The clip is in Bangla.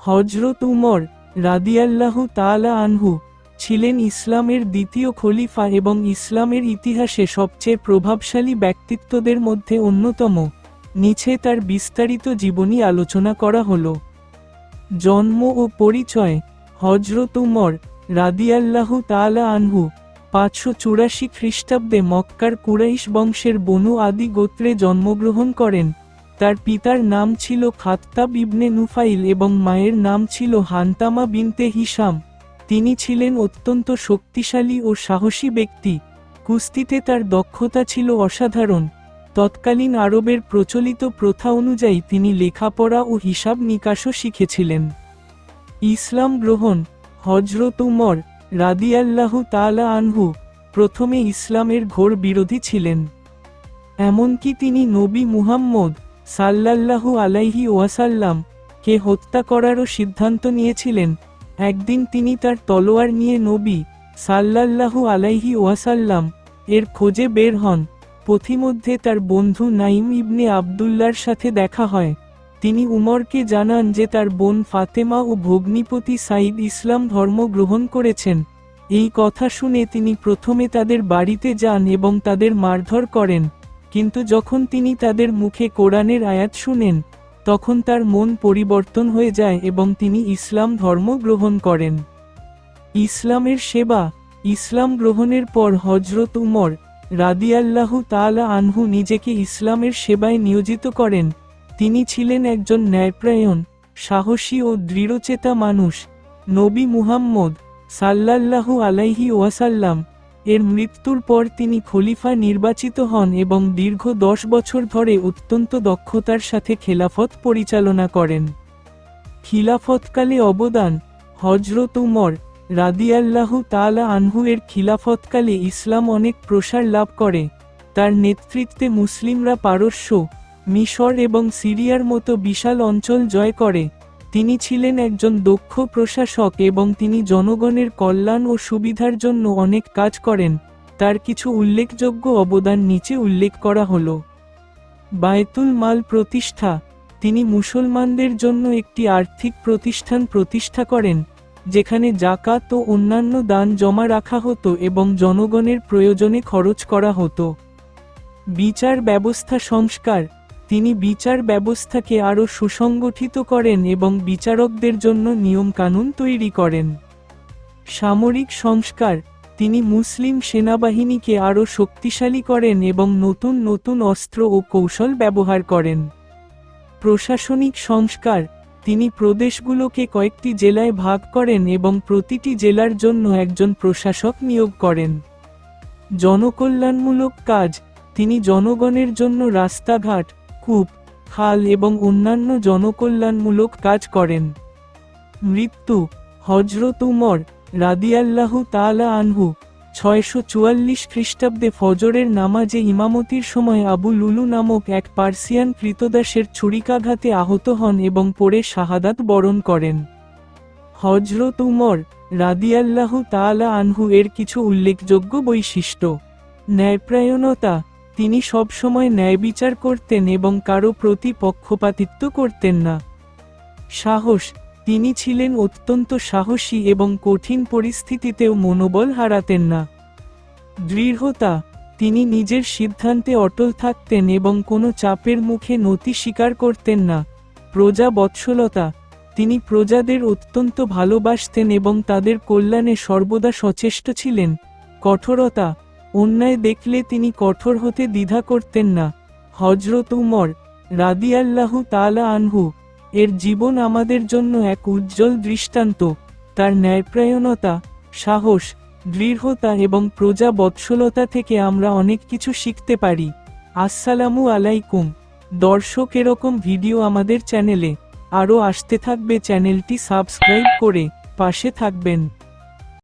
হযরত উমর রাদিয়াল্লাহু তাআলা আনহু ছিলেন ইসলামের দ্বিতীয় খলিফা এবং ইসলামের ইতিহাসে সবচেয়ে প্রভাবশালী ব্যক্তিত্বদের মধ্যে অন্যতম। নিচে তার বিস্তারিত জীবনী আলোচনা করা হলো। জন্ম ও পরিচয়। হযরত উমর রাদিয়াল্লাহু তাআলা আনহু 584 খ্রিস্টাব্দে মক্কার কুরাইশ বংশের বনু আদি গোত্রে জন্মগ্রহণ করেন। তার পিতার নাম ছিল খাত্তাব ইবনে নুফাইল এবং মায়ের নাম ছিল হান্তামা বিনতে হিশাম। তিনি ছিলেন অত্যন্ত শক্তিশালী ও সাহসী ব্যক্তি। কুস্তিতে তার দক্ষতা ছিল অসাধারণ। তৎকালীন আরবের প্রচলিত প্রথা অনুযায়ী তিনি লেখাপড়া ও হিসাব নিকাশও শিখেছিলেন। ইসলাম গ্রহণ। হযরত উমর রাদিয়াল্লাহু তাআলা আনহু প্রথমে ইসলামের ঘোর বিরোধী ছিলেন। এমনকি তিনি নবী মুহাম্মদ সাল্লাল্লাহু আলাইহি ওয়াসাল্লাম কে হত্যা করারও সিদ্ধান্ত নিয়েছিলেন। একদিন তিনি তার তলোয়ার নিয়ে নবী সাল্লাল্লাহু আলাইহি ওয়াসাল্লাম এর খোঁজে বের হন। পথিমধ্যে তার বন্ধু নাইম ইবনে আবদুল্লাহর সাথে দেখা হয়। তিনি উমরকে জানান যে তার বোন ফাতেমা ও ভগ্নিপতি সাইদ ইসলাম ধর্ম গ্রহণ করেছেন। এই কথা শুনে তিনি প্রথমে তাদের বাড়িতে যান এবং তাদের মারধর করেন, কিন্তু যখন তিনি তাদের মুখে কোরআনের আয়াত শুনেন তখন তার মন পরিবর্তন হয়ে যায় এবং তিনি ইসলাম ধর্ম গ্রহণ করেন। ইসলামের সেবা। ইসলাম গ্রহণের পর হযরত উমর রাদিয়াল্লাহু তাআলা আনহু নিজেকে ইসলামের সেবায় নিয়োজিত করেন। তিনি ছিলেন একজন ন্যায়পরায়ণ, সাহসী ও দৃঢ়চেতা মানুষ। নবী মুহাম্মদ সাল্লাল্লাহু আলাইহি ওয়াসাল্লাম এর মৃত্যুর পর তিনি খলিফা নির্বাচিত হন এবং দীর্ঘ 10 বছর ধরে অত্যন্ত দক্ষতার সাথে খেলাফত পরিচালনা করেন। খিলাফতকালে অবদান। হযরত উমর রাদিয়াল্লাহু তাআলা আনহু এর খিলাফতকালে ইসলাম অনেক প্রসার লাভ করে। তার নেতৃত্বে মুসলিমরা পারস্য, মিশর এবং সিরিয়ার মতো বিশাল অঞ্চল জয় করে। তিনি ছিলেন একজন দক্ষ প্রশাসক এবং তিনি জনগণের কল্যাণ ও সুবিধার জন্য অনেক কাজ করেন। তার কিছু উল্লেখযোগ্য অবদান নিচে উল্লেখ করা হলো। বায়তুল মাল প্রতিষ্ঠা। তিনি মুসলমানদের জন্য একটি আর্থিক প্রতিষ্ঠান প্রতিষ্ঠা করেন, যেখানে যাকাত ও অন্যান্য দান জমা রাখা হতো এবং জনগণের প্রয়োজনে খরচ করা হতো। বিচার ব্যবস্থা সংস্কার। তিনি বিচার ব্যবস্থাকে আরও সুসংগঠিত করেন এবং বিচারকদের জন্য নিয়মকানুন তৈরি করেন। সামরিক সংস্কার। তিনি মুসলিম সেনাবাহিনীকে আরও শক্তিশালী করেন এবং নতুন নতুন অস্ত্র ও কৌশল ব্যবহার করেন। প্রশাসনিক সংস্কার। তিনি প্রদেশগুলোকে কয়েকটি জেলায় ভাগ করেন এবং প্রতিটি জেলার জন্য একজন প্রশাসক নিয়োগ করেন। জনকল্যাণমূলক কাজ। তিনি জনগণের জন্য রাস্তাঘাট, কূপ, খাল এবং অন্যান্য জনকল্যাণমূলক কাজ করেন। মৃত্যু। হযরত উমর রাদিয়াল্লাহু তাআলা আনহু 644 খ্রিস্টাব্দে ফজরের নামাজে ইমামতির সময় আবু লুলু নামক এক পার্সিয়ান কৃতদাসের ছুরিকাঘাতে আহত হন এবং পরে শাহাদাত বরণ করেন। হযরত উমর রাদিয়াল্লাহু তাআলা আনহু এর কিছু উল্লেখযোগ্য বৈশিষ্ট্য। ন্যায়পরায়ণতা। তিনি সবসময় ন্যায় বিচার করতেন এবং কারো প্রতি পক্ষপাতিত্ব করতেন না। সাহস। তিনি ছিলেন অত্যন্ত সাহসী এবং কঠিন পরিস্থিতিতেও মনোবল হারাতেন না। দৃঢ়তা। তিনি নিজের সিদ্ধান্তে অটল থাকতেন এবং কোনো চাপের মুখে নতি স্বীকার করতেন না। প্রজা বৎসলতা। তিনি প্রজাদের অত্যন্ত ভালোবাসতেন এবং তাদের কল্যাণে সর্বদা সচেষ্ট ছিলেন। কঠোরতা। অন্যায় দেখলে তিনি কঠোর হতে দ্বিধা করতেন না। হযরত উমর রাদিয়াল্লাহু তাআলা আনহু এর জীবন আমাদের জন্য এক উজ্জ্বল দৃষ্টান্ত। তার ন্যায়পরায়ণতা, সাহস, দৃঢ়তা এবং প্রজা বৎসলতা থেকে আমরা অনেক কিছু শিখতে পারি। আসসালামু আলাইকুম দর্শক, এরকম ভিডিও আমাদের চ্যানেলে আরও আসতে থাকবে। চ্যানেলটি সাবস্ক্রাইব করে পাশে থাকবেন।